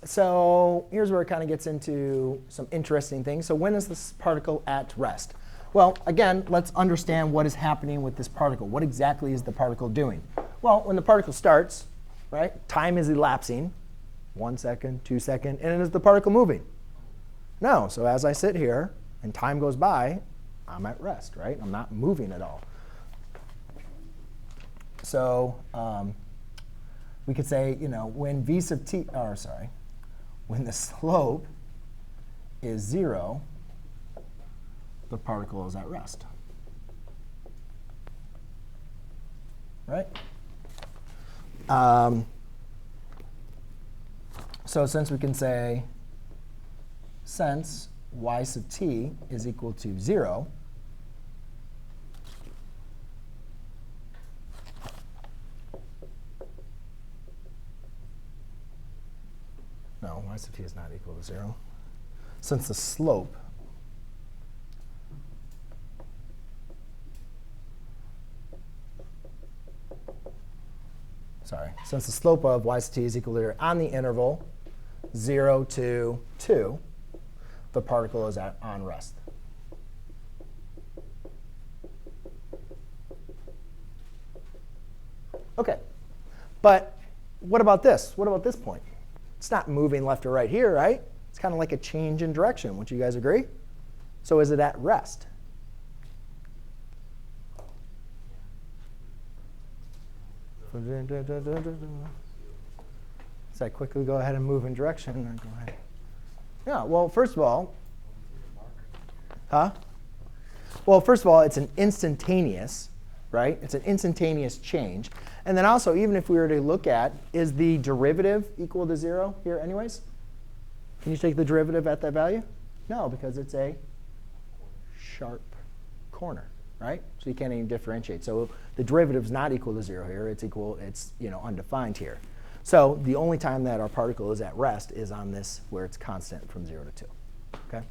So here's where it kind of gets into some interesting things. So when is this particle at rest? Well, again, let's understand what is happening with this particle. What exactly is the particle doing? Well, when the particle starts, right, time is elapsing, 1 second, 2 seconds, and is the particle moving? No. So as I sit here and time goes by, I'm at rest, right? I'm not moving at all. So we could say, when v sub t, when the slope is 0, the particle is at rest. Right? So since we can say since y sub t is equal to 0, no, y sub t is not equal to 0. Since the slope of y sub t is equal to 0 on the interval 0 to 2, the particle is on rest. OK. But what about this? What about this point? It's not moving left or right here, right? It's kind of like a change in direction. Would you guys agree? So is it at rest? So I quickly go ahead and move in direction. And go ahead. Yeah, well, first of all, Well, first of all, it's an instantaneous, right? It's an instantaneous change. And then also, even if we were to look at, is the derivative equal to 0 here anyways? Can you take the derivative at that value? No, because it's a sharp corner, right? So you can't even differentiate. So the derivative is not equal to 0 here. It's undefined here. So the only time that our particle is at rest is on this where it's constant from 0 to 2. Okay?